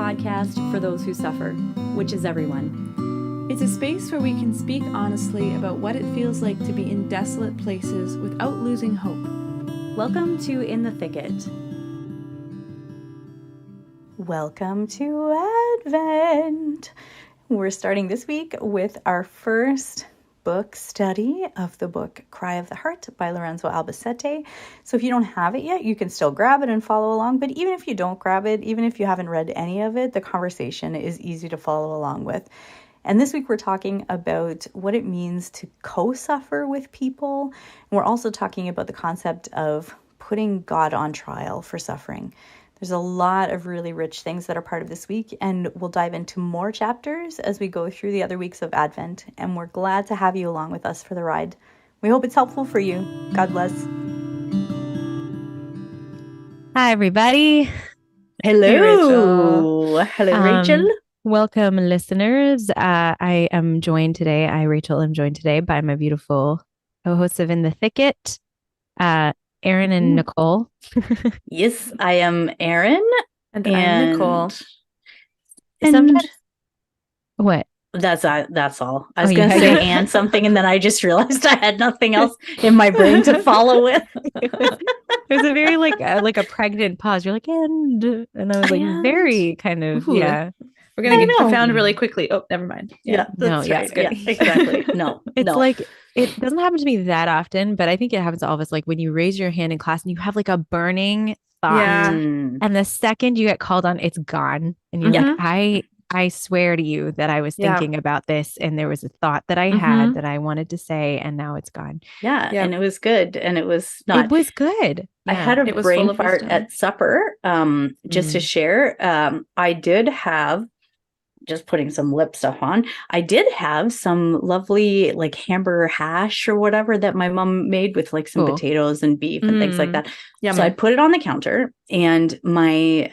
podcast for those who suffer, which is everyone. It's a space where we can speak honestly about what it feels like to be in desolate places without losing hope. Welcome to In the Thicket. Welcome to Advent. We're starting this week with our first book study of the book Cry of the Heart by Lorenzo Albacete. So if you don't have it yet, you can still grab it and follow along. But even if you don't grab it, even if you haven't read any of it, the conversation is easy to follow along with. And this week we're talking about what it means to co-suffer with people. And we're also talking about the concept of putting God on trial for suffering. There's a lot of really rich things that are part of this week, and we'll dive into more chapters as we go through the other weeks of Advent, and we're glad to have you along with us for the ride. We hope it's helpful for you. God bless. Hi, everybody. Hello. Hey, Rachel. Hello, Rachel. Welcome, listeners. I am joined today, Rachel, am joined today by my beautiful co-hosts of In the Thicket, Erin and Nicole. Yes, I am Erin. And I'm Nicole. Sometimes, what? That's all. I was going to say and something, and then I just realized I had nothing else in my brain to follow with. There's a very like a pregnant pause. You're like, and I was like, very kind of, yeah. We're going to get profound really quickly. Oh, never mind. Yeah. No, yeah. Right. Yeah, exactly. No. It's like, it doesn't happen to me that often, but I think it happens to all of us. Like when you raise your hand in class and you have like a burning thought, and the second you get called on, it's gone. And you're like, I swear to you that I was thinking about this and there was a thought that I had that I wanted to say and now it's gone. Yeah. And it was good. And it was not. It was good. I had a brain fart at supper, just to share. I did have, just putting some lip stuff on, I did have some lovely like hamburger hash or whatever that my mom made with like some potatoes and beef and things like that. Yummy. So I put it on the counter, and my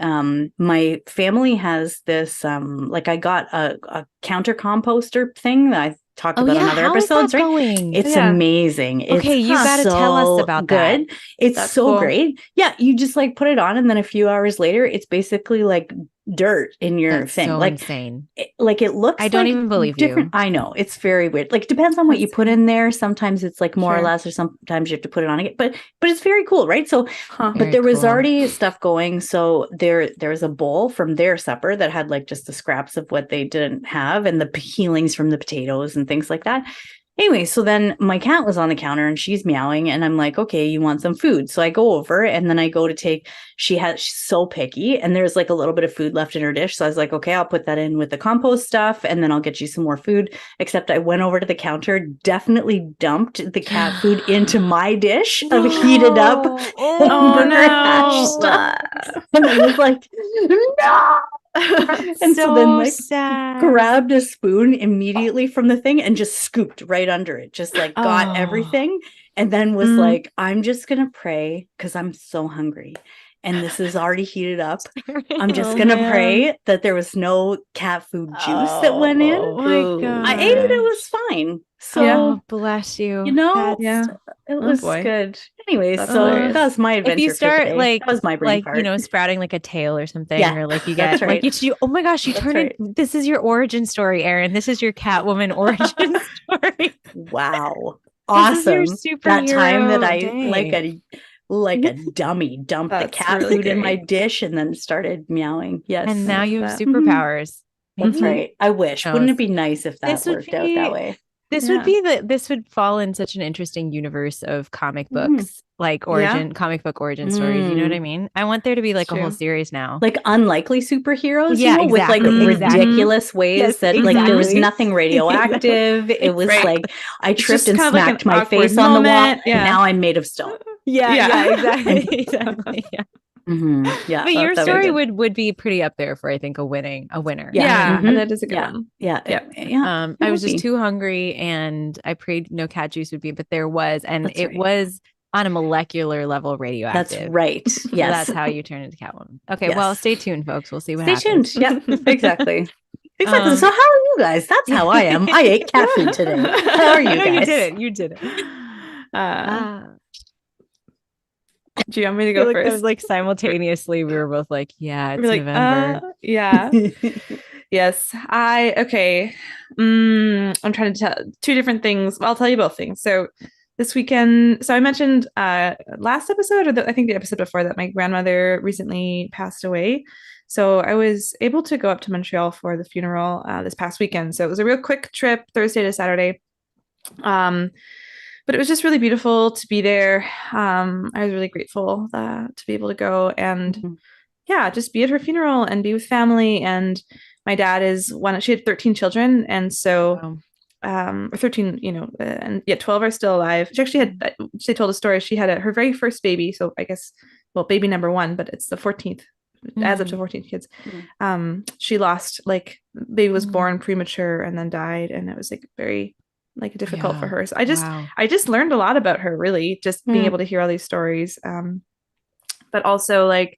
my family has this like I got a counter composter thing that I talked about on other episodes, right? Going? It's amazing. Okay, you got to tell us about that. It's That's so cool. Great. Yeah, you just like put it on, and then a few hours later, it's basically like dirt in your thing. So like insane. It looks. I don't even believe you. I know, it's very weird. Like depends on what you put in there. Sometimes it's like more or less, or sometimes you have to put it on again. But it's very cool, right? So, but there was already stuff going. So there was a bowl from their supper that had like just the scraps of what they didn't have and the peelings from the potatoes and things like that. Anyway, so then my cat was on the counter and she's meowing and I'm like, okay, you want some food? So I go over and then I go to take, she's so picky and there's like a little bit of food left in her dish. So I was like, okay, I'll put that in with the compost stuff and then I'll get you some more food. Except I went over to the counter, definitely dumped the cat food into my dish of heated up hash stuff. And I was like, no! And so then like sad. Grabbed a spoon immediately from the thing and just scooped right under it, just like got everything, and then was like, I'm just gonna pray because I'm so hungry and this is already heated up. I'm just gonna pray that there was no cat food juice that went in. Oh my God. I ate it, it was fine. So bless you. You know, it was good. Anyway, so that was my adventure. If you start like, that was my brain part. You know, sprouting like a tail or something, or like you get right. like oh my gosh, you turn it. This is your origin story, Erin. This is your Catwoman origin story. Wow, awesome! That time that I day. like a dummy dumped the cat food in my dish and then started meowing. Yes, and now you have superpowers. That's right. I wish. Wouldn't it be nice if that worked out that way? This would fall in such an interesting universe of comic books, like comic book origin stories. You know what I mean? I want there to be like a whole series now, like unlikely superheroes, exactly. with like ridiculous ways that like there was nothing radioactive. It was like I tripped and smacked my face on the wall, and now I'm made of stone. Exactly. Yeah, but your story would be pretty up there for I think a winner. That is a good one. I was just too hungry and I prayed no cat juice would be, but there was, and it was on a molecular level radioactive. That's right. Yes, so that's how you turn into Catwoman. Okay, well, stay tuned, folks. We'll see what Stay happens. tuned. Yeah, exactly. Exactly. So how are you guys? That's how I am. I ate cat food today. How are you guys? You did it. Do you want me to go It first? was like simultaneously, we were both like, yeah, it's We're like, November. Yeah. Yes. Okay. I'm trying to tell two different things. I'll tell you both things. So this weekend, so I mentioned last episode, or I think the episode before that, my grandmother recently passed away. So I was able to go up to Montreal for the funeral this past weekend. So it was a real quick trip, Thursday to Saturday. But it was just really beautiful to be there. I was really grateful to be able to go and just be at her funeral and be with family. And my dad is she had 13 children. And so, or 13, and yet 12 are still alive. She actually she told a story. She had her very first baby. So I guess, baby number 1, but it's the 14th, adds up to 14 kids. She lost, baby was born premature and then died. And it was very difficult for her. So I just learned a lot about her, really, just being able to hear all these stories. But also I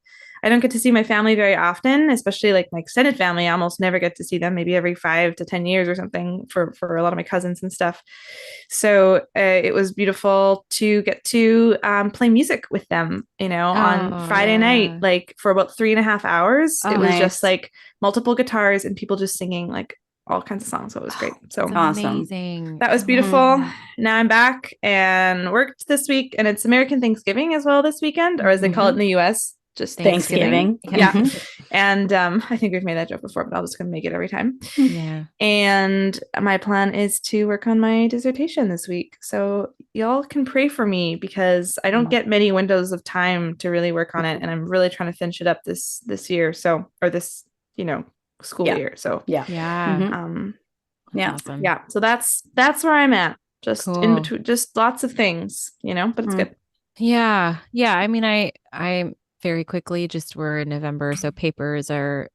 don't get to see my family very often, especially my extended family. I almost never get to see them, maybe every 5 to 10 years or something for a lot of my cousins and stuff. So it was beautiful to get to play music with them, on Friday night, for about 3.5 hours. It was just multiple guitars and people just singing all kinds of songs. So it was great. So amazing. That was beautiful. Now I'm back and worked this week, and it's American Thanksgiving as well this weekend, or as they call it in the US, just Thanksgiving. Yeah. And I think we've made that joke before, but I'm just going to make it every time. Yeah. And my plan is to work on my dissertation this week. So y'all can pray for me because I don't get many windows of time to really work on it. And I'm really trying to finish it up this year. Or this, school year. So Awesome. Yeah. So that's where I'm at. Just in between, just lots of things, but it's good. Yeah. I mean, I very quickly, we're in November, so papers are,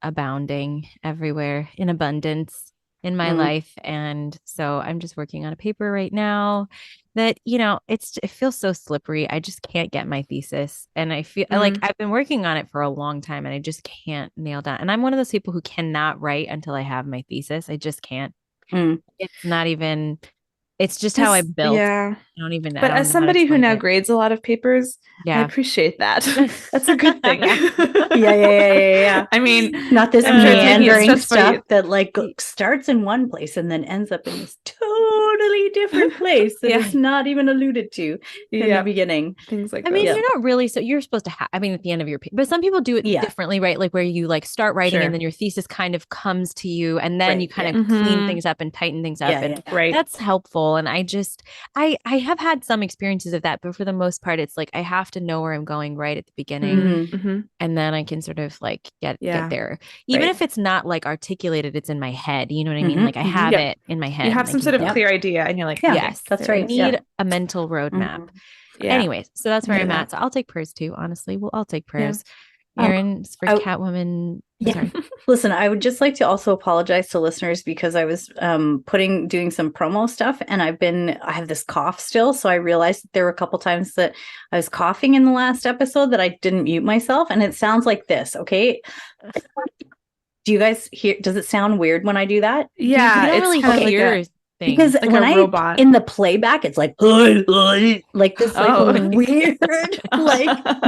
abounding everywhere in abundance in my life. And so I'm just working on a paper right now that, it feels so slippery. I just can't get my thesis. And I feel like I've been working on it for a long time and I just can't nail down. And I'm one of those people who cannot write until I have my thesis. I just can't. It's not even, it's just how I built. Yeah. I don't even know. But as somebody who now grades a lot of papers, I appreciate that. That's a good thing. Yeah. I mean, not this meandering stuff that starts in one place and then ends up in this totally different place that is not even alluded to in the beginning. Things like that. I mean, you're not really, so you're supposed to have, at the end of your, but some people do it differently, right? Where you start writing and then your thesis kind of comes to you and then you kind of clean things up and tighten things up. That's helpful. And I have had some experiences of that, but for the most part, it's I have to know where I'm going right at the beginning. And then I can sort of get there. Even if it's not articulated, it's in my head. You know what I mean? I have it in my head. You have some sort of clear idea and you're yes, that's right. I need a mental roadmap. Anyways, so that's where I'm at. So I'll take prayers too, honestly. I'll take prayers. Erin, for Catwoman. Sorry. Listen, I would just like to also apologize to listeners because I was doing some promo stuff and I have this cough still. So I realized that there were a couple times that I was coughing in the last episode that I didn't mute myself. And it sounds like this. Okay. Do you guys hear? Does it sound weird when I do that? Yeah. You don't really hear thing. Because when I robot. In the playback, it's like this weird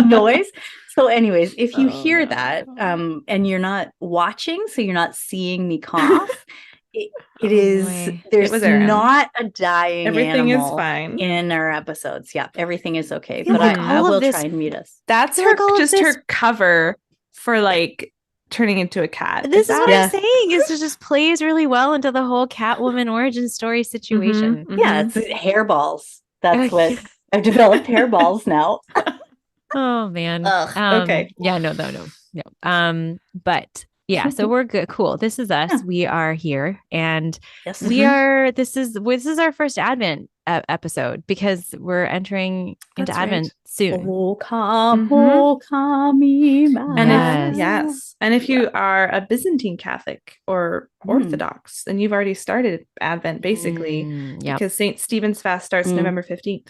noise. So anyways, if you hear that and you're not watching, so you're not seeing me cough, there's not a dying everything animal is fine in our episodes. Yeah, everything is okay. But I will try and mute us. That's her cover for turning into a cat. This is what I'm saying. Is it just plays really well into the whole Catwoman origin story situation. Yeah, it's hairballs. That's what I've developed hairballs now. Oh man. Okay. Yeah, no. But yeah, so we're good. Cool. This is us. We are here, and we are. This is our first Advent episode because we're entering into Advent soon. Oh, come, Emmanuel. And if you are a Byzantine Catholic or Orthodox, then you've already started Advent basically, because St. Stephen's fast starts November 15th.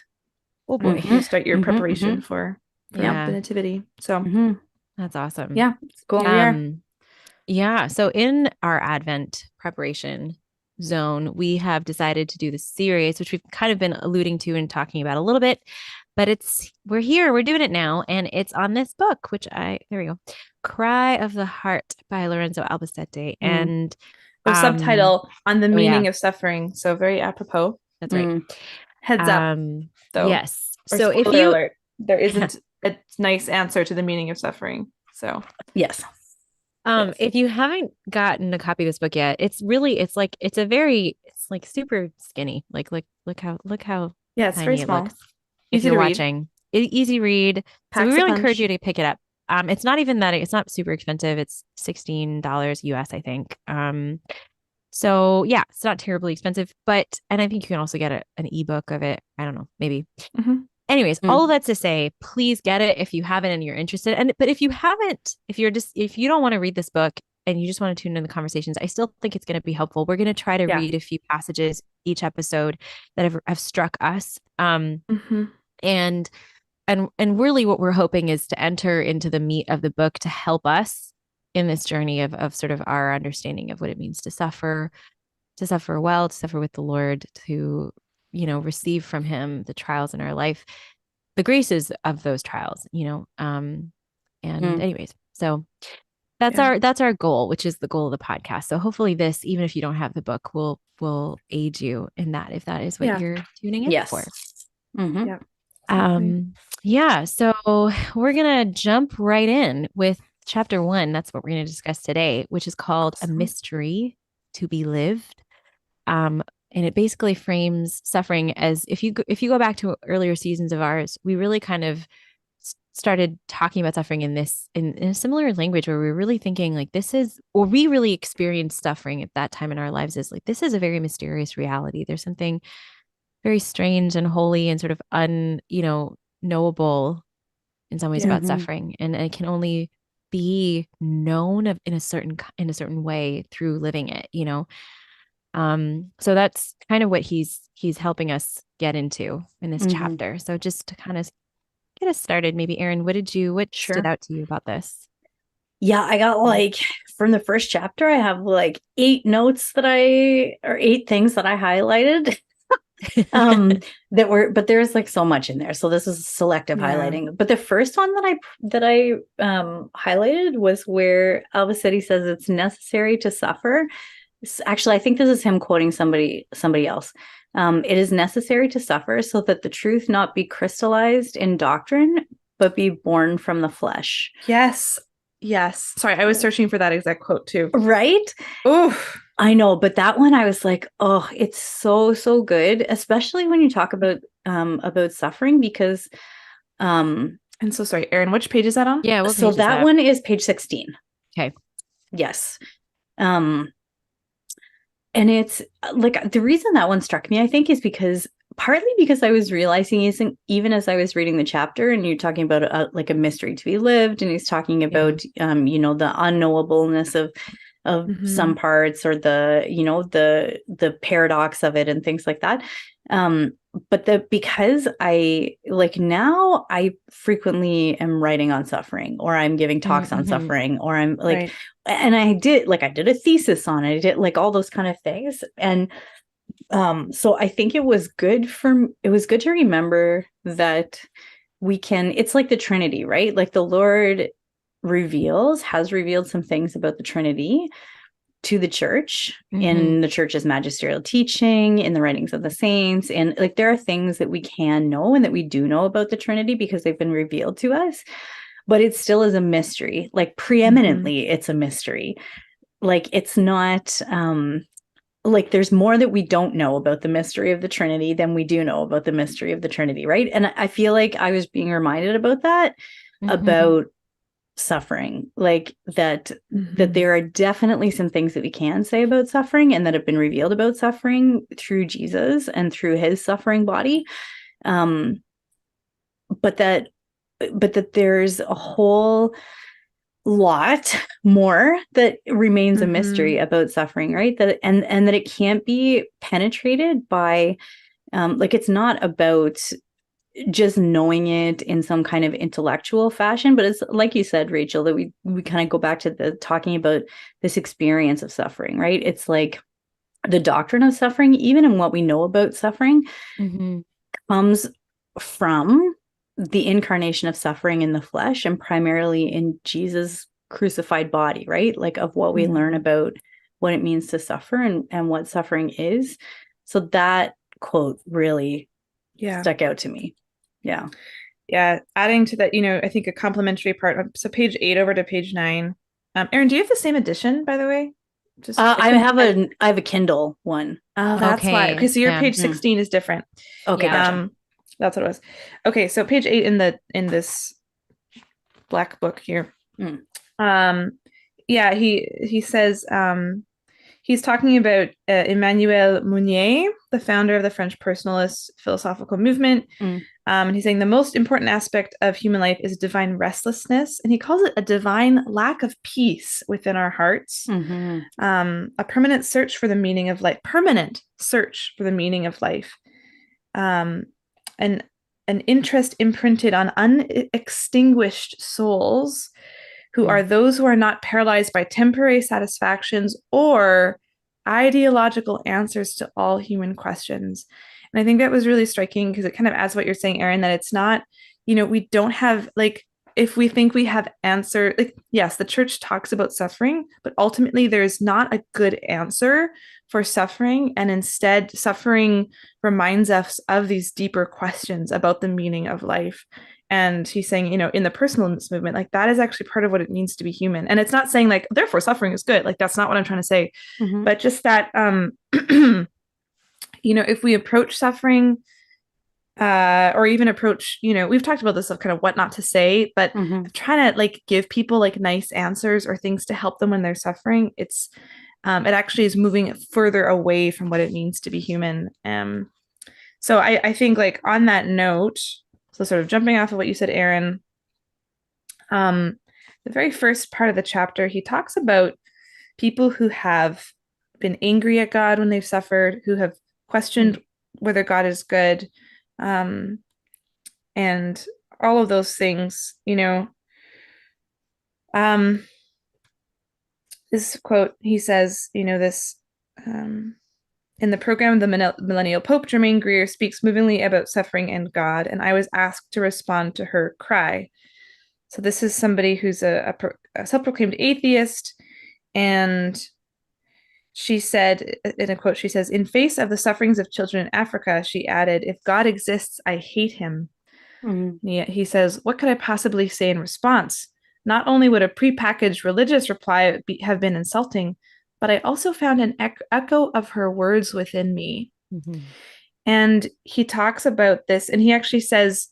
Oh boy, you start your preparation for the Nativity. So that's awesome. Yeah, it's cool. Yeah. So in our Advent preparation, zone, we have decided to do this series, which we've kind of been alluding to and talking about a little bit, but we're doing it now. And it's on this book, there we go. Cry of the Heart by Lorenzo Albacete. And the subtitle on the meaning of suffering. So very apropos. That's right. Heads up. Yes. So if you alert, there isn't a nice answer to the meaning of suffering. So yes. If you haven't gotten a copy of this book yet, it's like super skinny. Like look how it's very small. If you're watching. Easy read. So we really encourage you to pick it up. It's not even that it's not super expensive. It's $16 US, I think. So yeah, it's not terribly expensive, and I think you can also get an ebook of it. I don't know, maybe. Anyways, all of that's to say, please get it if you haven't and you're interested. But if you haven't, if you don't want to read this book and you just want to tune in the conversations, I still think it's going to be helpful. We're going to try to read a few passages each episode that have struck us. And really what we're hoping is to enter into the meat of the book to help us in this journey of sort of our understanding of what it means to suffer well, to suffer with the Lord, to, receive from him the trials in our life, the graces of those trials, anyways, so that's our goal, which is the goal of the podcast. So hopefully this, even if you don't have the book, will aid you in that, if that is what you're tuning in for. So we're going to jump right in with chapter 1. That's what we're going to discuss today, which is called A Mystery to Be Lived. And it basically frames suffering as, if you go back to earlier seasons of ours, we really kind of started talking about suffering in a similar language, where we're really thinking like we really experienced suffering at that time in our lives as like, this is a very mysterious reality. There's something very strange and holy and sort of knowable in some ways about suffering, and it can only be known in a certain way through living it, so that's kind of what he's helping us get into in this chapter. So just to kind of get us started, maybe Erin, what stood out to you about this? Yeah, I got from the first chapter, I have 8 things that I highlighted. But there's so much in there, so this is selective highlighting. But the first one that I highlighted was where Albacete says it's necessary to suffer. Actually, I think this is him quoting somebody else. It is necessary to suffer so that the truth not be crystallized in doctrine, but be born from the flesh. Yes. Sorry, I was searching for that exact quote too. Right? Oof. I know, but that one I was like, oh, it's so, so good, especially when you talk about suffering, because and so sorry, Erin, which page is that on? Yeah, so that one is page 16. Okay. Yes. And it's the reason that one struck me, I think, is partly because I was realizing, even as I was reading the chapter, and you're talking about a mystery to be lived, and he's talking about the unknowableness of some parts, or the paradox of it and things like that. But because I now I frequently am writing on suffering, or I'm giving talks on suffering, or I'm and I did a thesis on it. I did all those kind of things. And so I think it was good to remember that it's like the Trinity, right? Like the Lord has revealed some things about the Trinity to the church in the church's magisterial teaching, in the writings of the saints. And there are things that we can know and that we do know about the Trinity because they've been revealed to us, but it still is a mystery. Preeminently, it's a mystery. It's not, there's more that we don't know about the mystery of the Trinity than we do know about the mystery of the Trinity. Right. And I feel like I was being reminded about that, about suffering, that there are definitely some things that we can say about suffering and that have been revealed about suffering through Jesus and through his suffering body, but that there's a whole lot more that remains a mystery about suffering, right? That and that it can't be penetrated by it's not about just knowing it in some kind of intellectual fashion, but it's like you said, Rachel, that we kind of go back to the talking about this experience of suffering, right? It's the doctrine of suffering, even in what we know about suffering, comes from the incarnation of suffering in the flesh, and primarily in Jesus' crucified body, right? Like of what we learn about what it means to suffer and what suffering is. So that quote really stuck out to me. Yeah. Yeah. Adding to that, I think a complimentary part. So page 8 over to page 9. Erin, do you have the same edition, by the way? Just I have a Kindle one. Oh, that's why. Okay, so your page 16 is different. Okay, gotcha. That's what it was. Okay, so page 8 in this black book here. Yeah, he says he's talking about Emmanuel Mounier, the founder of the French personalist philosophical movement. And he's saying the most important aspect of human life is divine restlessness. And he calls it a divine lack of peace within our hearts. A permanent search for the meaning of life. And an interest imprinted on unextinguished souls who are those who are not paralyzed by temporary satisfactions or ideological answers to all human questions. And I think that was really striking because it kind of adds what you're saying, Erin, that it's not, we don't have, like, if we think we have answer, like, yes, the church talks about suffering, but ultimately there's not a good answer for suffering. And instead, suffering reminds us of these deeper questions about the meaning of life. And he's saying, in the personalist movement, like that is actually part of what it means to be human. And it's not saying like, therefore suffering is good. Like, that's not what I'm trying to say, but just that, if we approach suffering, or even approach, we've talked about this of kind of what not to say, but trying to like give people like nice answers or things to help them when they're suffering. It actually is moving further away from what it means to be human. So I think like on that note, so sort of jumping off of what you said, Erin, the very first part of the chapter, he talks about people who have been angry at God when they've suffered, who have questioned whether God is good, and all of those things, this quote, he says, this, in the program, the Millennial Pope, Germaine Greer speaks movingly about suffering and God, and I was asked to respond to her cry. So this is somebody who's a self-proclaimed atheist, and she said, in a quote, she says, "In face of the sufferings of children in Africa," she added, "if God exists, I hate him." He says, "What could I possibly say in response? Not only would a prepackaged religious reply have been insulting, but I also found an echo of her words within me." And he talks about this, and he actually says,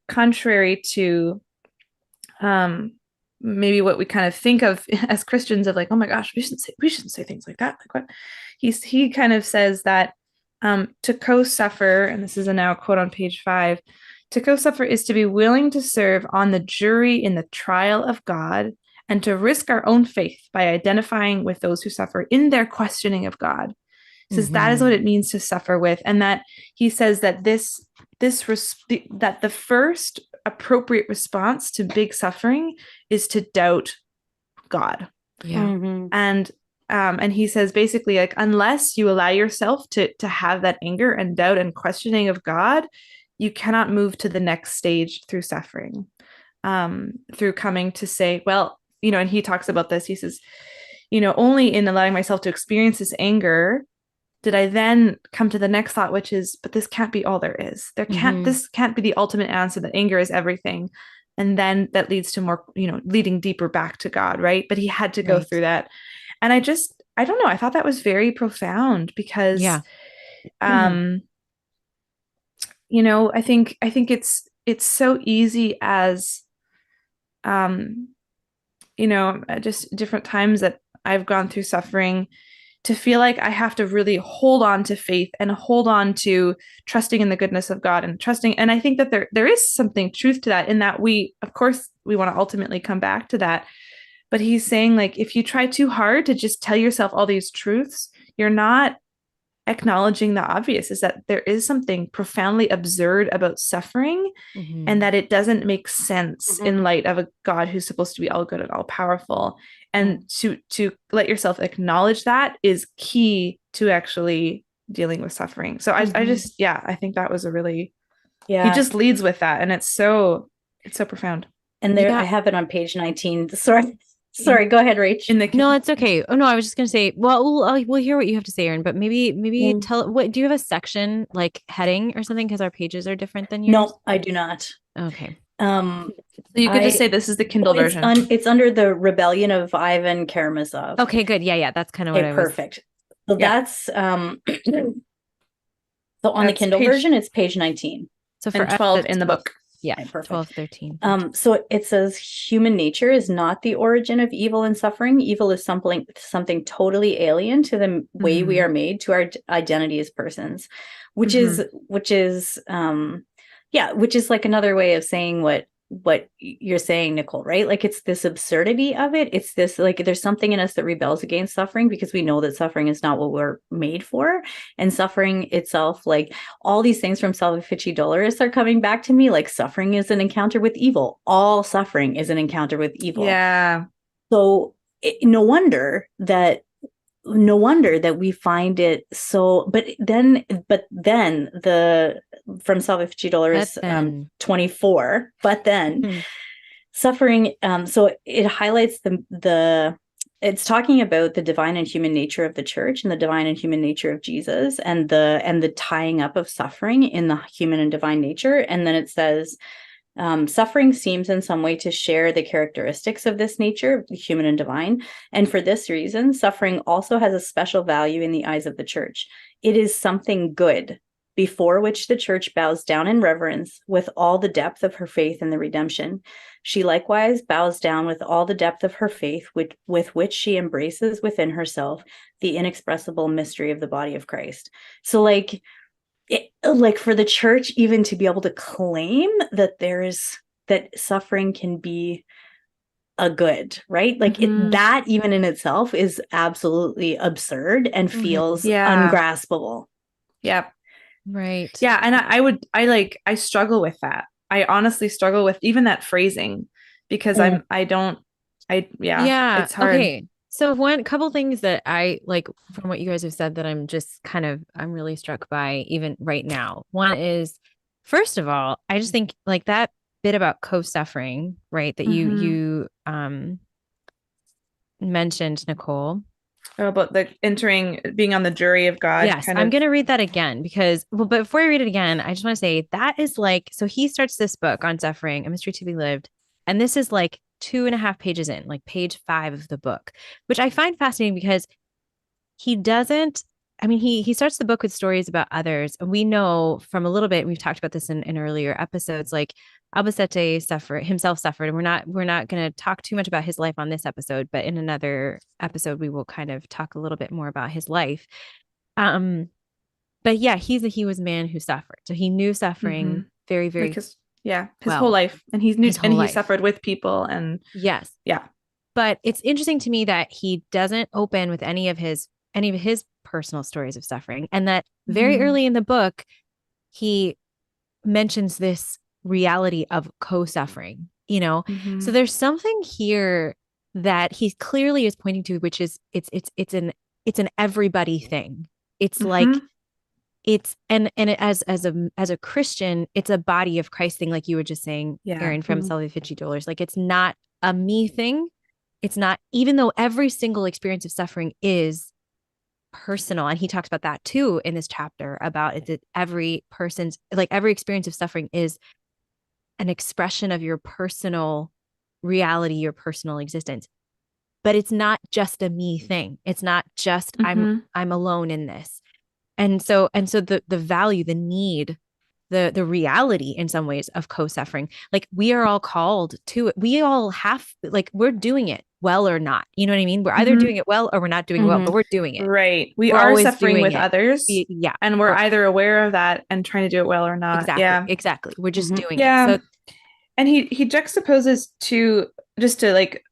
contrary to maybe what we kind of think of as Christians of like, oh my gosh, we shouldn't say things like that. Like what? He kind of says that to co-suffer, and this is a now quote on page 5, to co-suffer is to be willing to serve on the jury in the trial of God and to risk our own faith by identifying with those who suffer in their questioning of God. He says that is what it means to suffer with. And that he says that that the first appropriate response to big suffering is to doubt God. And he says basically, like, unless you allow yourself to have that anger and doubt and questioning of God, you cannot move to the next stage through suffering, through coming to say, well, and he talks about this. He says, only in allowing myself to experience this anger did I then come to the next thought, which is, but this can't be all there is. This can't be the ultimate answer, that anger is everything. And then that leads to more, leading deeper back to God, right? But he had to go through that. And I don't know, I thought that was very profound because, I think it's so easy as, just different times that I've gone through suffering to feel like I have to really hold on to faith and hold on to trusting in the goodness of God and trusting. And I think that there is something truth to that, in that we want to ultimately come back to that. But he's saying, like, if you try too hard to just tell yourself all these truths, you're not acknowledging the obvious, is that there is something profoundly absurd about suffering, and that it doesn't make sense in light of a God who's supposed to be all good and all powerful. And to let yourself acknowledge that is key to actually dealing with suffering. So I just, I think that was a really, he just leads with that. And it's so profound. And there, I have it on page 19. Sorry, go ahead, Rach. No, it's okay. Oh no, I was just gonna say, well, we'll hear what you have to say, Erin, but maybe tell, what do you have a section like heading or something? Because our pages are different than yours. No, I do not. Okay. So you could just say this is the Kindle version. It's under the Rebellion of Ivan Karamazov. Okay, good. Yeah. That's kind of what I was. Perfect. So that's so on the Kindle version, it's page 19. So for 12 in the book. Yeah, okay, perfect. 12, 13. So it says human nature is not the origin of evil and suffering. Evil is something totally alien to the way we are made, to our identity as persons, which is like another way of saying what you're saying, Nicole, right? Like, it's this absurdity of it. It's this, like, there's something in us that rebels against suffering because we know that suffering is not what we're made for. And suffering itself, like all these things from Salvifici Doloris are coming back to me. Like, suffering is an encounter with evil. All suffering is an encounter with evil. Yeah. So no wonder that we find it so, but then the from Salvifici Doloris 24, but then suffering, so it highlights it's talking about the divine and human nature of the church and the divine and human nature of Jesus, and the tying up of suffering in the human and divine nature. And then it says, suffering seems in some way to share the characteristics of this nature, human and divine. And for this reason, suffering also has a special value in the eyes of the church. It is something good, before which the church bows down in reverence with all the depth of her faith in the redemption. She likewise bows down with all the depth of her faith, with which she embraces within herself the inexpressible mystery of the body of Christ. So like for the church even to be able to claim that that suffering can be a good, right? Like that even in itself is absolutely absurd and feels ungraspable. Yeah. Right. Yeah. And I struggle with that. I honestly struggle with even that phrasing because it's hard. Okay. So a couple things that I like from what you guys have said that I'm really struck by even right now. One is, first of all, I just think like that bit about co-suffering, right? That you mentioned, Nicole. About being on the jury of God. Yes, I'm going to read that again because, but before I read it again, I just want to say that is like, so he starts this book on suffering, A Mystery to Be Lived. And this is like 2.5 pages in, like page 5 of the book, which I find fascinating because he starts the book with stories about others. And we know from a little bit, we've talked about this in earlier episodes, like Albacete himself suffered. And we're not going to talk too much about his life on this episode, but in another episode, we will kind of talk a little bit more about his life. But yeah, he was a man who suffered. So he knew suffering very, very his whole life. And he suffered with people and yes. Yeah. But it's interesting to me that he doesn't open with any of his personal stories of suffering. And that very early in the book, he mentions this reality of co-suffering, So there's something here that he clearly is pointing to, which is it's an everybody thing. It's like as a Christian, it's a body of Christ thing, like you were just saying, Erin, from Salvifici Doloris. Like, it's not a me thing. It's not, even though every single experience of suffering is personal. And he talks about that too in this chapter about it, that every experience of suffering is an expression of your personal reality, your personal existence. But it's not just a me thing. It's not just I'm alone in this. And so the value, the need, the reality in some ways of co-suffering, like we are all called to it. We all have, like, we're doing it well or not. You know what I mean? We're either doing it well or we're not doing it well, but we're doing it. Right. We're are suffering with others. Yeah. And we're either aware of that and trying to do it well or not. Exactly. Yeah. Exactly. We're just doing it. So, and he juxtaposes to like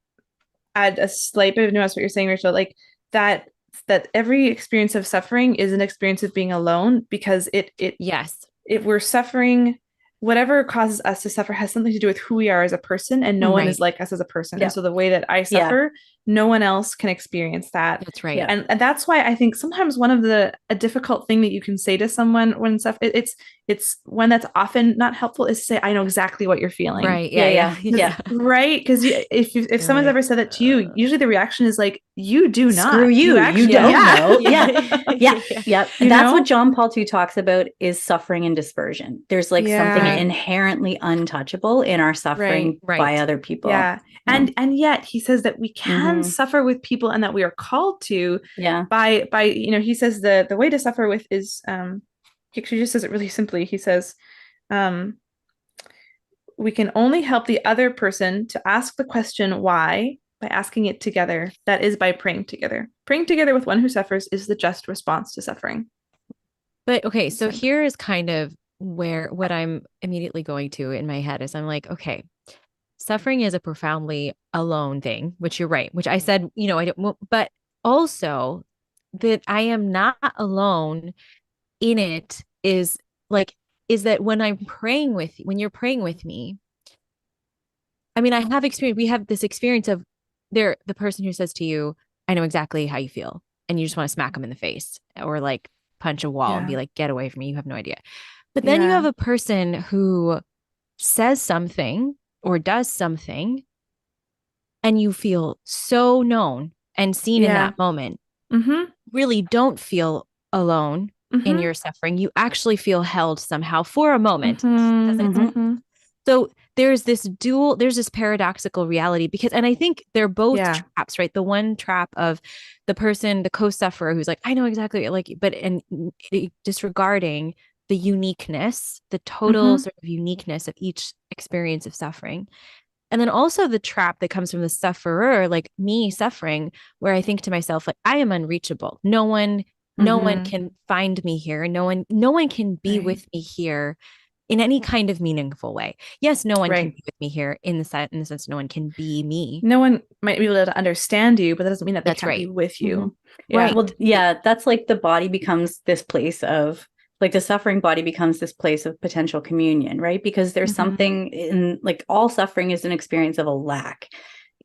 add a slight bit of nuance what you're saying, Rachel, like that that every experience of suffering is an experience of being alone, because yes, if we're suffering, whatever causes us to suffer has something to do with who we are as a person, and no one is like us as a person. And so the way that I suffer, no one else can experience that. That's right. And that's why I think sometimes one of a difficult thing that you can say to someone when it's one that's often not helpful is to say, I know exactly what you're feeling. Right. Yeah. Right. Because if someone's ever said that to you, usually the reaction is like, you do not. Screw you. You don't know. Yeah. You That's know? what John Paul II talks about is suffering and dispersion. There's like something inherently untouchable in our suffering by other people. Yeah. And yet he says that we can suffer with people, and that we are called to by he says the way to suffer with is he actually just says it really simply. He says we can only help the other person to ask the question why by asking it together. That is, by praying together. Praying together with one who suffers is the just response to suffering. But okay, so here is kind of what I'm immediately going to in my head is I'm like, okay, suffering is a profoundly alone thing, which you're right, which I said, I don't, but also that I am not alone in it is that when you're praying with me, I mean, we have this experience of the person who says to you, I know exactly how you feel. And you just want to smack them in the face or like punch a wall and be like, get away from me. You have no idea. But then you have a person who says something or does something and you feel so known and seen in that moment. Really don't feel alone in your suffering. You actually feel held somehow for a moment. So there's this paradoxical reality and I think they're both traps, right? The one trap of the person, the co-sufferer who's like, I know exactly and disregarding the uniqueness, the total sort of uniqueness of each experience of suffering. And then also the trap that comes from the sufferer, like me suffering, where I think to myself, like, I am unreachable. No one can find me here. No one can be with me here in any kind of meaningful way. Yes, no one can be with me here in the sense no one can be me. No one might be able to understand you, but that doesn't mean that they can't be with you. Right. Well, that's like the body becomes this place of, like, the suffering body becomes this place of potential communion, right? Because there's something in, like, all suffering is an experience of a lack.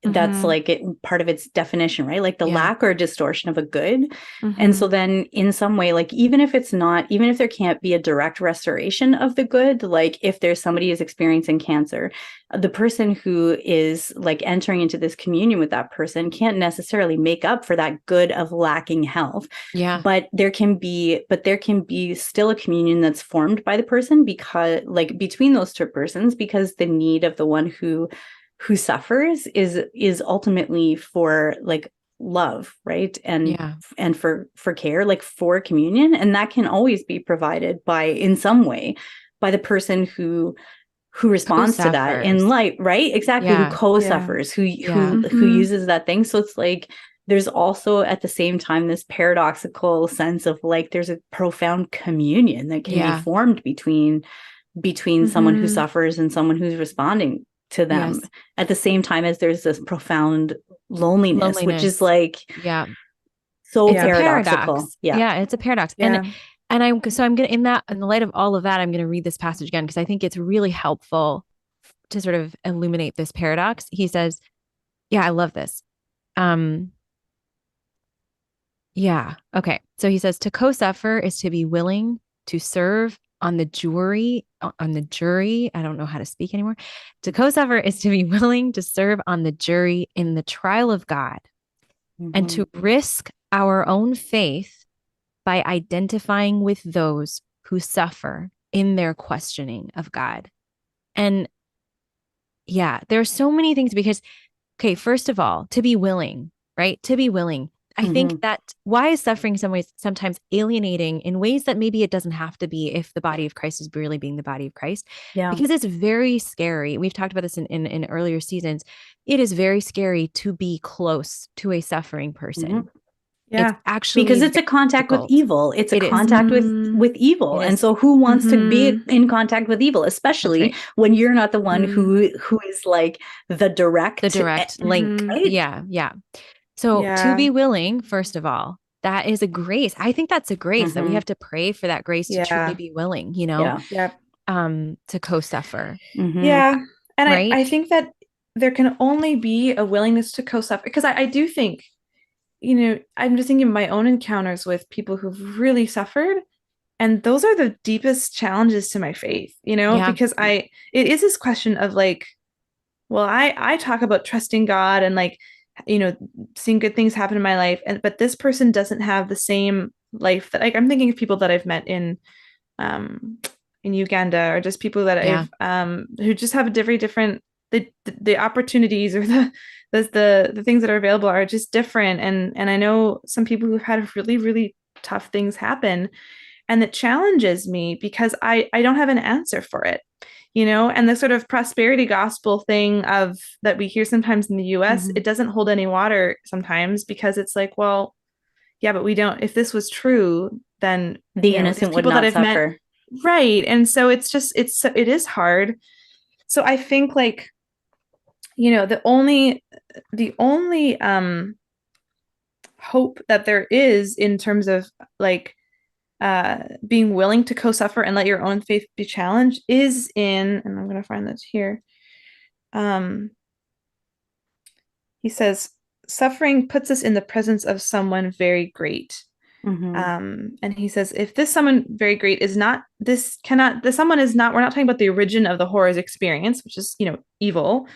That's like part of its definition, right? Like the lack or distortion of a good. And so then in some way, like, even if there can't be a direct restoration of the good, like if there's somebody who's experiencing cancer, the person who is like entering into this communion with that person can't necessarily make up for that good of lacking health. Yeah. But there can be still a communion that's formed by the person, because, like, between those two persons, because the need of the one who suffers is ultimately for, like, love, right? And for care, like for communion. And that can always be provided in some way by the person who responds to that in light, right? Exactly. Who co-suffers, who uses that thing. So it's like, there's also at the same time this paradoxical sense of, like, there's a profound communion that can be formed between someone who suffers and someone who's responding to them, at the same time as there's this profound loneliness. Which is like, so paradoxical. It's a paradox. And I'm gonna, in the light of all of that, I'm going to read this passage again, because I think it's really helpful to sort of illuminate this paradox. He says, I love this. Okay. So he says, to co-suffer is to be willing to serve on the jury. I don't know how to speak anymore. To co-suffer is to be willing to serve on the jury in the trial of God, and to risk our own faith by identifying with those who suffer in their questioning of God. And there are so many things, because, okay, first of all, to be willing, right? To be willing. I think that why is suffering sometimes alienating in ways that maybe it doesn't have to be if the body of Christ is really being the body of Christ? Because it's very scary. We've talked about this in earlier seasons. It is very scary to be close to a suffering person. It's actually because it's a contact with evil. It's a contact with evil. And so who wants to be in contact with evil, especially when you're not the one who is like the direct link. Right? So to be willing, first of all, that is a grace. I think that's a grace that we have to pray for, that grace to truly be willing, to co-suffer. Yeah. And right? I think that there can only be a willingness to co-suffer, because I do think, I'm just thinking of my own encounters with people who've really suffered. And those are the deepest challenges to my faith, because it is this question of like, well, I talk about trusting God and like, seeing good things happen in my life. But this person doesn't have the same life that, like, I'm thinking of people that I've met in Uganda, or just people that I've who just have a very different, the opportunities or the things that are available are just different. And I know some people who've had really, really tough things happen, and it challenges me because I don't have an answer for it, and the sort of prosperity gospel thing of that we hear sometimes in the US, it doesn't hold any water sometimes, because it's like, well, yeah, but we don't, if this was true, then the innocent would not suffer. Right. And so it is hard. So I think like, the only hope that there is in terms of like being willing to co-suffer and let your own faith be challenged is in, and I'm going to find this here. He says, suffering puts us in the presence of someone very great. And he says, if this someone very great is not, someone is not, we're not talking about the origin of the horrors experience, which is, evil,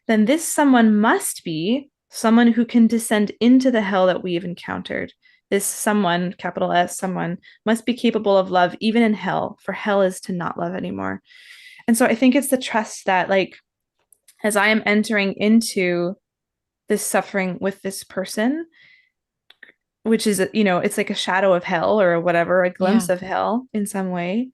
then this someone must be someone who can descend into the hell that we have encountered. This someone, capital S, someone, must be capable of love even in hell, for hell is to not love anymore. And so I think it's the trust that, like, as I am entering into this suffering with this person, which is, it's like a shadow of hell or whatever, a glimpse of hell in some way,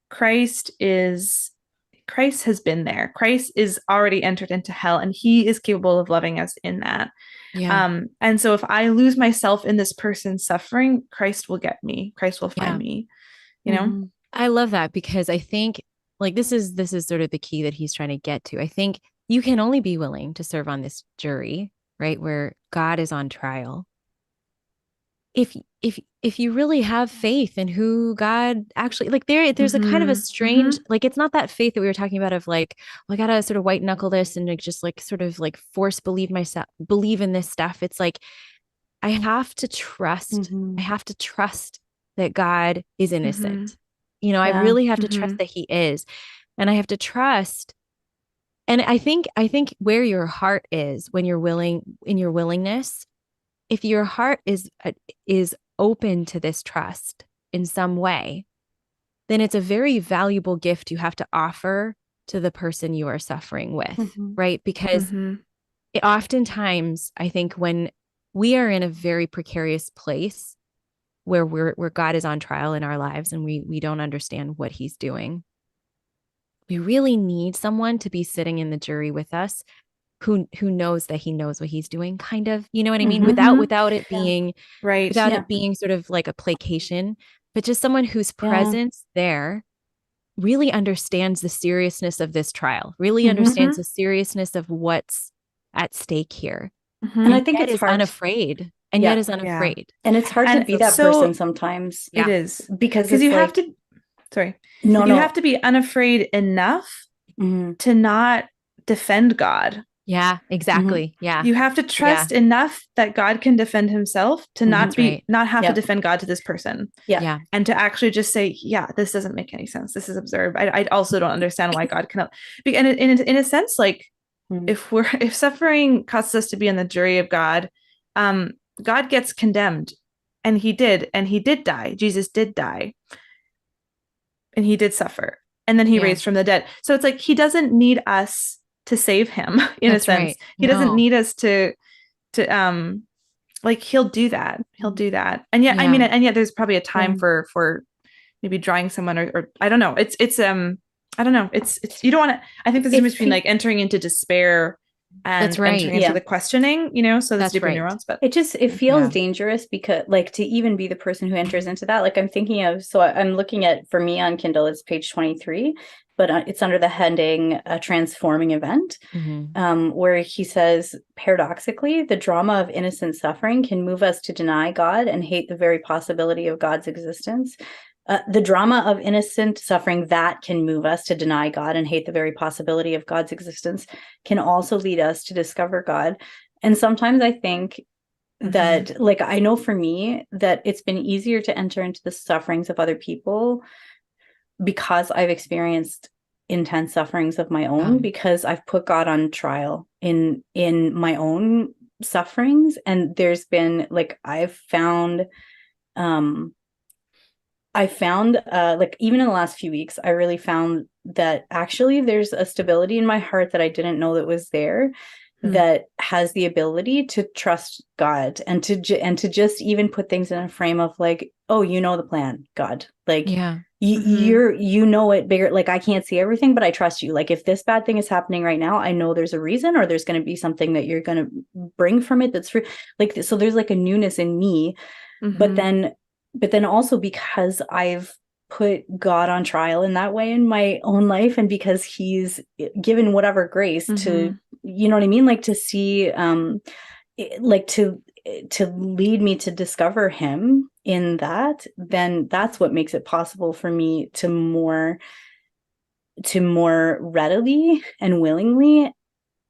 Christ has been there. Christ is already entered into hell, and he is capable of loving us in that. And so if I lose myself in this person's suffering, Christ will get me. Christ will find me, I love that, because I think like this is sort of the key that he's trying to get to. I think you can only be willing to serve on this jury, right, where God is on trial, if you really have faith in who God actually, like, there's a kind of a strange, like, it's not that faith that we were talking about of like, well, I gotta sort of white knuckle this and like just like sort of like believe in this stuff. It's like I have to trust that God is innocent. I really have to trust that he is, and I have to trust. And I think where your heart is when you're willing, in your willingness, if your heart is open to this trust in some way, then it's a very valuable gift you have to offer to the person you are suffering with, right? Because oftentimes, I think when we are in a very precarious place where God is on trial in our lives and we don't understand what he's doing, we really need someone to be sitting in the jury with us who knows that he knows what he's doing, kind of, you know what I mean? Without it being it being sort of like a placation, but just someone whose presence there really understands the seriousness of this trial, really understands the seriousness of what's at stake here. And I think it's hard. Unafraid. And yet is unafraid. And it's hard to be that person sometimes. It is. Because you have to, you have to be unafraid enough to not defend God. Yeah, exactly. Yeah. You have to trust enough that God can defend himself to not have to defend God to this person. Yeah. And to actually just say, this doesn't make any sense. This is absurd. I also don't understand why God cannot. And in a sense, like, if suffering causes us to be on the jury of God, God gets condemned, and he did die. Jesus did die, and he did suffer, and then he raised from the dead. So it's like, he doesn't need us to save him in a sense. Right. He doesn't need us to like, he'll do that. And yet, and yet there's probably a time for maybe drawing someone or I don't know. It's I don't know. It's you don't want to, I think there's a difference between like entering into despair and entering into the questioning, so that's different nuance, but it feels dangerous, because like, to even be the person who enters into that, like, I'm thinking of, so I'm looking at, for me on Kindle, it's page 23, but it's under the heading A Transforming Event, where he says, paradoxically, the drama of innocent suffering can move us to deny God and hate the very possibility of God's existence. The drama of innocent suffering that can move us to deny God and hate the very possibility of God's existence can also lead us to discover God. And sometimes I think that, like, I know for me that it's been easier to enter into the sufferings of other people because I've experienced intense sufferings of my own, because I've put God on trial in my own sufferings. And there's been, like, I've found like, even in the last few weeks, I really found that actually there's a stability in my heart that I didn't know that was there, that has the ability to trust God and to just even put things in a frame of like, oh, you know the plan, God, like, you know it bigger. Like, I can't see everything, but I trust you. Like, if this bad thing is happening right now, I know there's a reason, or there's going to be something that you're going to bring from it that's free. Like, so there's like a newness in me, but then also because I've put God on trial in that way in my own life, and because he's given whatever grace to, you know what I mean? Like, to see, like, to lead me to discover him in that, then that's what makes it possible for me to more readily and willingly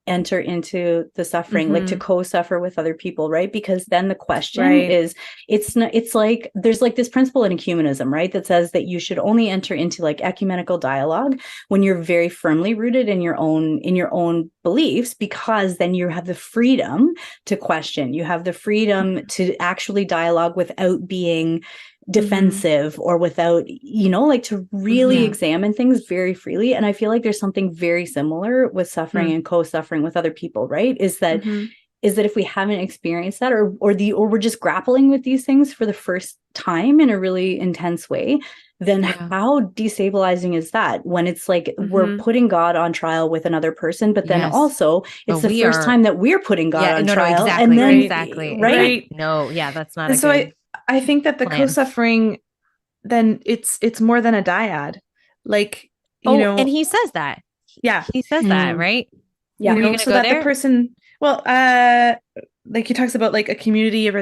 enter into the suffering, like to co-suffer with other people, right? Because then the question is, it's like there's like this principle in ecumenism, right, that says that you should only enter into like ecumenical dialogue when you're very firmly rooted in your own beliefs, because then you have the freedom to question, you have the freedom to actually dialogue without being defensive or without, you know, like to really examine things very freely. And I feel like there's something very similar with suffering and co-suffering with other people, right? Is that if we haven't experienced that, or we're just grappling with these things for the first time in a really intense way, then how destabilizing is that when it's like we're putting God on trial with another person, but then also it's the first time that we're putting God on trial. Exactly, and then right? No, that's not. And so I think that the co-suffering, then it's more than a dyad, like, you know. And he says that. Yeah, he says that, right? Yeah, you know, so that the person, well, like he talks about like a community of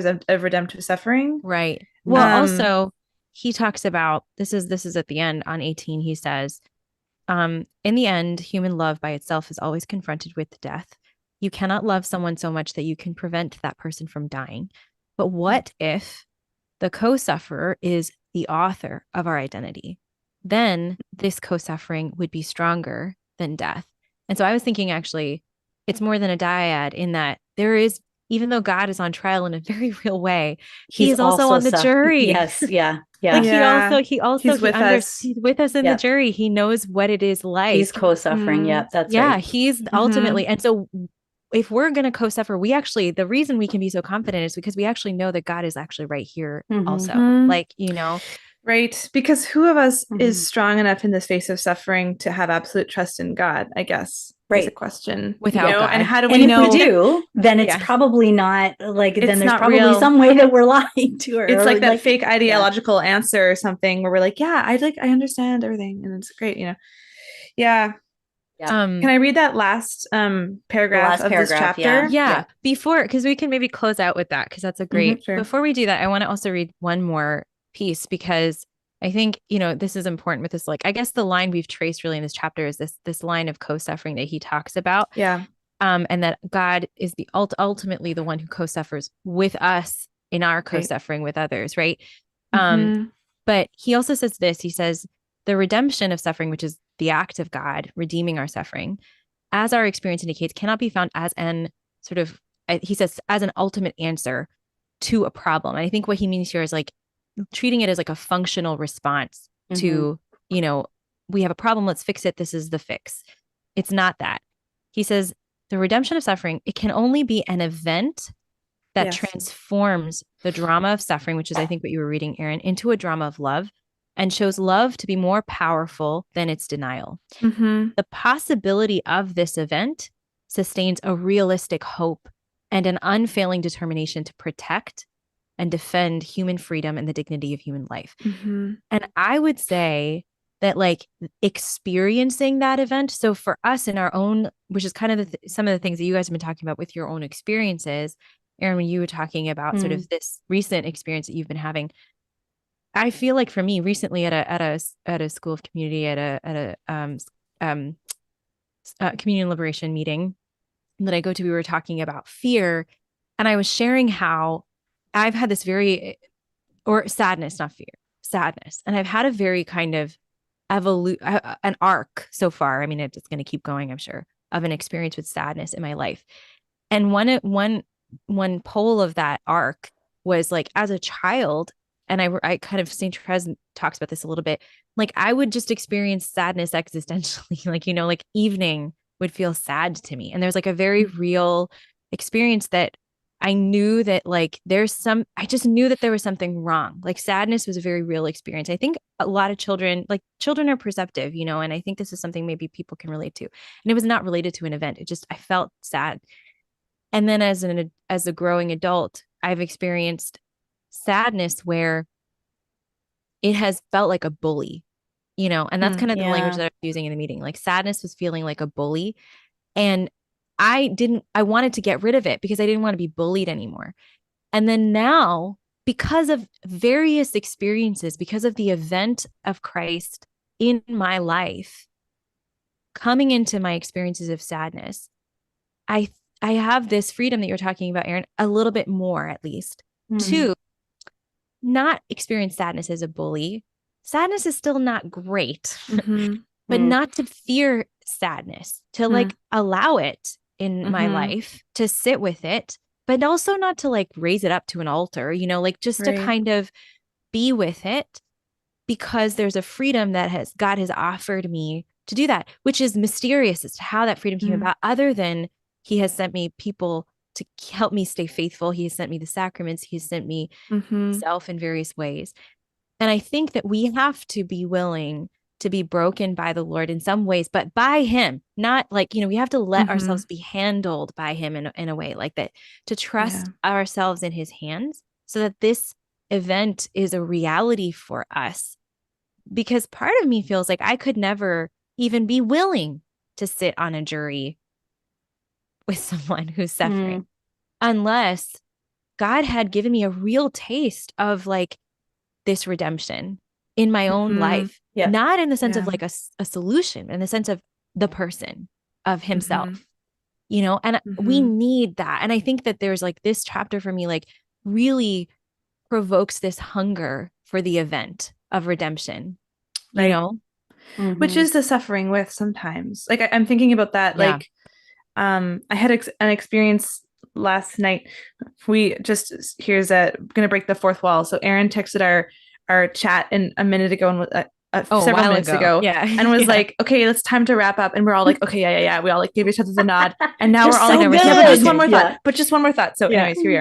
redemptive suffering, right? Well, also he talks about this is at the end on 18. He says, in the end, human love by itself is always confronted with death. You cannot love someone so much that you can prevent that person from dying. But what if the co-sufferer is the author of our identity? Then this co-suffering would be stronger than death. And so I was thinking, actually, it's more than a dyad in that there is, even though God is on trial in a very real way, he is also on the jury. Yes. Yeah. Yeah. Like he also he's with us in the jury. He knows what it is like. He's co-suffering. Yeah. That's right. Yeah. He's ultimately. And so if we're going to co-suffer, the reason we can be so confident is because we actually know that God is actually right here also. Like, you know. Right. Because who of us is strong enough in the face of suffering to have absolute trust in God, I guess, is a question. Without God. And how do we know? If we do, then it's probably not like, then there's probably real. Some way that we're lying to her. It's like that fake ideological answer or something where we're like, I understand everything. And it's great, you know? Yeah. Can I read that last paragraph of this chapter? Yeah. Before, because we can maybe close out with that, because that's a great, before we do that, I want to also read one more piece, because I think, you know, this is important with this, like, I guess the line we've traced really in this chapter is this line of co-suffering that he talks about. Yeah. And that God is the ultimately the one who co-suffers with us in our co-suffering with others. Right. But he also says this, he says, the redemption of suffering, which is the act of God redeeming our suffering, as our experience indicates, cannot be found as an sort of, he says, as an ultimate answer to a problem. And I think what he means here is like treating it as like a functional response to, you know, we have a problem, let's fix it. This is the fix. It's not that. He says the redemption of suffering, it can only be an event that transforms the drama of suffering, which is, I think, what you were reading, Erin, into a drama of love, and shows love to be more powerful than its denial. The possibility of this event sustains a realistic hope and an unfailing determination to protect and defend human freedom and the dignity of human life. And I would say that like experiencing that event. So for us in our own, which is kind of some of the things that you guys have been talking about with your own experiences, Erin, when you were talking about sort of this recent experience that you've been having, I feel like for me recently at a school of community, at a community liberation meeting that I go to, we were talking about fear, and I was sharing how I've had this or sadness, not fear, sadness, and I've had a very kind of an arc so far. I mean, it's going to keep going, I'm sure, of an experience with sadness in my life. And one pole of that arc was like as a child, and I kind of, St. Therese talks about this a little bit, like I would just experience sadness existentially, like, you know, like evening would feel sad to me. And there's like a very real experience that I knew that like I just knew that there was something wrong. Like sadness was a very real experience. I think a lot of children are perceptive, you know, and I think this is something maybe people can relate to. And it was not related to an event. I felt sad. And then as a growing adult, I've experienced sadness where it has felt like a bully, you know, and that's kind of the language that I was using in the meeting. Like sadness was feeling like a bully. And I wanted to get rid of it because I didn't want to be bullied anymore. And then now, because of various experiences, because of the event of Christ in my life, coming into my experiences of sadness, I have this freedom that you're talking about, Erin, a little bit more at least, to not experience sadness as a bully. Sadness is still not great, but not to fear sadness, to like allow it in my life, to sit with it, but also not to like raise it up to an altar, you know, like just to kind of be with it, because there's a freedom that God has offered me to do that, which is mysterious as to how that freedom came about, other than he has sent me people to help me stay faithful. He has sent me the sacraments. He has sent me himself in various ways. And I think that we have to be willing to be broken by the Lord in some ways, but by him, not like, you know, we have to let ourselves be handled by him in a way like that, to trust ourselves in his hands so that this event is a reality for us. Because part of me feels like I could never even be willing to sit on a jury with someone who's suffering unless God had given me a real taste of like this redemption in my own life, not in the sense of like a solution, in the sense of the person of himself, you know, and we need that. And I think that there's like this chapter for me, like really provokes this hunger for the event of redemption, you know, which is the suffering with sometimes. Like I'm thinking about that. Like, I had an experience last night. Going to break the fourth wall. So Erin texted our chat in a minute ago and several minutes ago. And was like, okay, it's time to wrap up. And we're all like, okay, yeah. We all like gave each other the nod. And now we're all like, but just one more thought. But just one more thought. So anyways, here we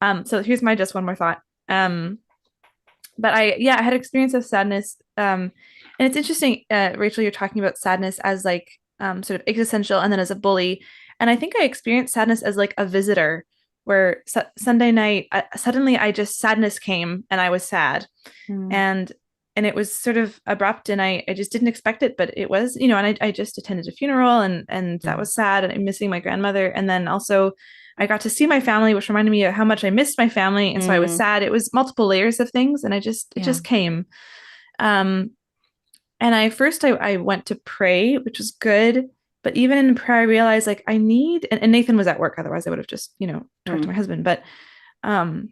are. So here's my just one more thought. But I had experience of sadness. And it's interesting, Rachel, you're talking about sadness as like sort of existential and then as a bully. And I think I experienced sadness as like a visitor, where Sunday night, suddenly sadness came and I was sad. And it was sort of abrupt and I just didn't expect it, but it was, you know, and I just attended a funeral and that was sad, and I'm missing my grandmother. And then also I got to see my family, which reminded me of how much I missed my family. And so I was sad. It was multiple layers of things. And it just came. And I went to pray, which was good. But even in prayer, I realized like I need, and Nathan was at work. Otherwise I would have just, you know, talked to my husband, but I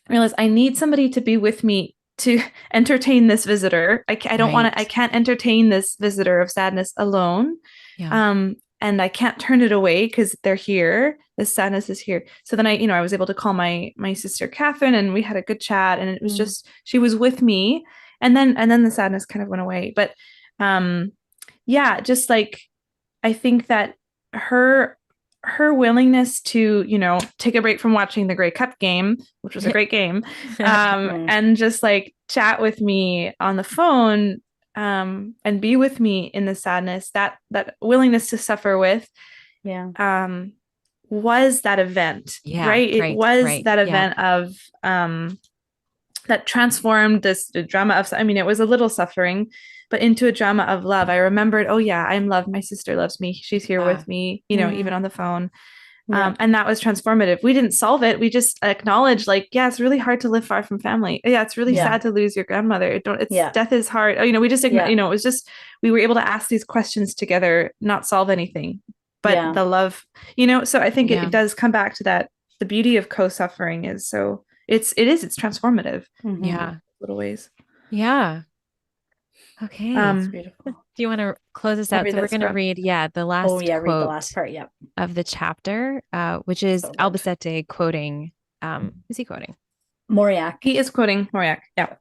realized I need somebody to be with me to entertain this visitor. I can't entertain this visitor of sadness alone. And I can't turn it away because they're here. This sadness is here. So then I was able to call my sister Catherine, and we had a good chat, and it was just, she was with me. And then the sadness kind of went away. But just like, I think that her willingness to, you know, take a break from watching the Grey Cup game, which was a great game, and just like chat with me on the phone, and be with me in the sadness, that willingness to suffer with, was that event, right? It was that event of, that transformed the drama of, I mean, it was a little suffering, but into a drama of love. I remembered, oh yeah, I'm loved. My sister loves me. She's here with me, you know, even on the phone. And that was transformative. We didn't solve it. We just acknowledged, like, yeah, it's really hard to live far from family. Yeah, it's really sad to lose your grandmother. Death is hard. Oh, you know, we just, you know, it was just, we were able to ask these questions together, not solve anything, but the love, you know. So I think it does come back to that. The beauty of co-suffering is it's transformative. Yeah. Little ways. Yeah. Okay. That's beautiful. Do you want to close us out? So we're going to read, the last quote read the last part, of the chapter, which is Albacete quoting. Is he quoting? Mauriac. He is quoting Mauriac. Yeah.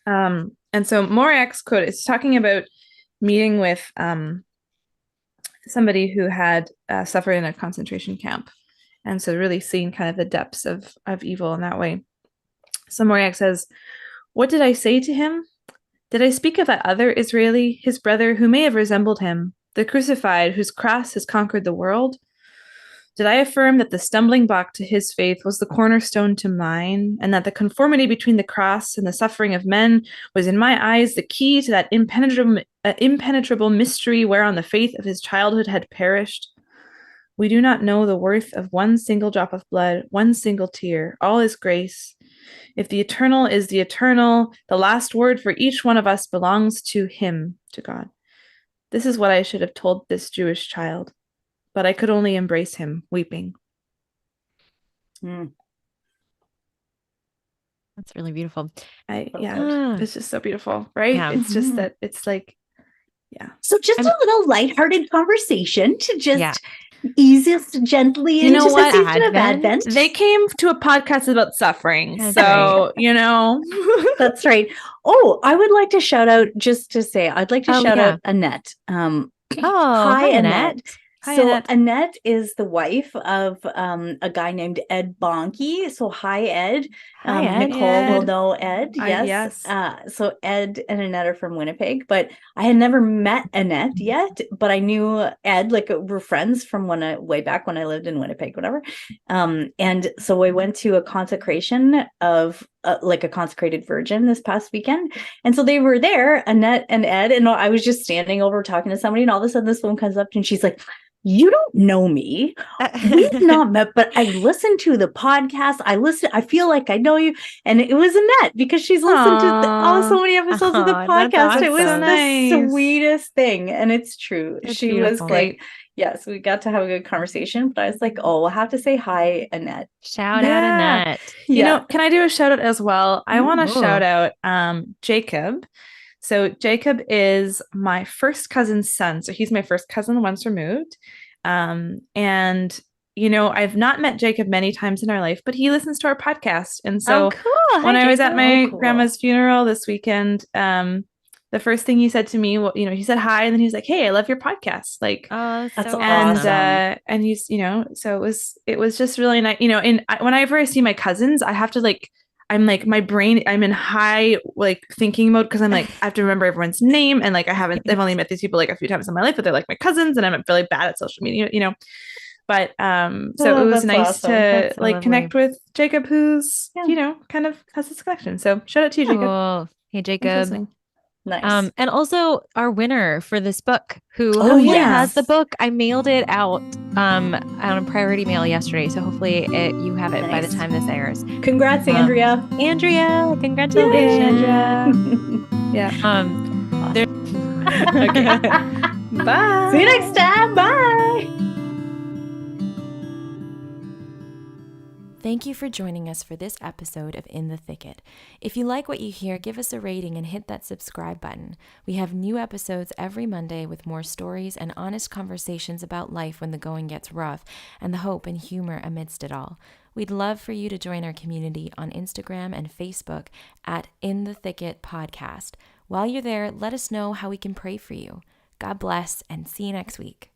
And so Mauriac's quote is talking about meeting with somebody who had suffered in a concentration camp, and so really seeing kind of the depths of evil in that way. So Mauriac says, "What did I say to him? Did I speak of that other Israeli, his brother, who may have resembled him, the crucified, whose cross has conquered the world? Did I affirm that the stumbling block to his faith was the cornerstone to mine, and that the conformity between the cross and the suffering of men was in my eyes the key to that impenetrable mystery whereon the faith of his childhood had perished? We do not know the worth of one single drop of blood, one single tear. All is grace. If the eternal is the eternal, the last word for each one of us belongs to him, to God. This is what I should have told this Jewish child, but I could only embrace him, weeping." Mm. That's really beautiful. It's just so beautiful, right? Yeah. It's just that it's like, So just a little lighthearted conversation to just ease us gently into the season of Advent. They came to a podcast about suffering. So, you know. That's right. Oh, I would like to shout out, just to say, I'd like to shout out Annette. Hi, Annette. Annette is the wife of a guy named Ed Bonke. So hi, Ed. Hi, Ed. Nicole will know Ed. Yes. So Ed and Annette are from Winnipeg, but I had never met Annette yet, but I knew Ed, like we're friends from way back when I lived in Winnipeg, whatever. And so we went to a consecration of like a consecrated virgin this past weekend. And so they were there, Annette and Ed, and I was just standing over talking to somebody, and all of a sudden this woman comes up and she's like, "You don't know me. We've not met, but I listened to the podcast. I feel like I know you." And it was Annette, because she's listened to so many episodes of the podcast. Awesome. It was the sweetest thing. And it's true. She was great. Yes, we got to have a good conversation, but I was like, oh, we'll have to say hi, Annette. Shout out, Annette. You know, can I do a shout out as well? I want to shout out Jacob. So Jacob is my first cousin's son. So he's my first cousin once removed. And, you know, I've not met Jacob many times in our life, but he listens to our podcast. And so when I was at my grandma's funeral this weekend, the first thing he said to me, well, you know, he said hi, and then he's like, "Hey, I love your podcast." Like, that's awesome. And he's, you know, so it was just really nice. You know, whenever I see my cousins, I have to I'm like, my brain, I'm in high like thinking mode, because I'm like, I have to remember everyone's name, and like I've only met these people like a few times in my life, but they're like my cousins, and I'm really bad at social media, you know. But so it was nice to like connect with Jacob, who's you know, kind of has this connection. So shout out to you, Jacob. Cool. Hey, Jacob. Nice. And also our winner for this book, who has the book. I mailed it out on a priority mail yesterday, so hopefully you have it by the time this airs. Congrats, Andrea. Andrea, congratulations. Yeah. Okay. Bye. See you next time. Bye. Thank you for joining us for this episode of In the Thicket. If you like what you hear, give us a rating and hit that subscribe button. We have new episodes every Monday with more stories and honest conversations about life when the going gets rough, and the hope and humor amidst it all. We'd love for you to join our community on Instagram and Facebook at In the Thicket Podcast. While you're there, let us know how we can pray for you. God bless, and see you next week.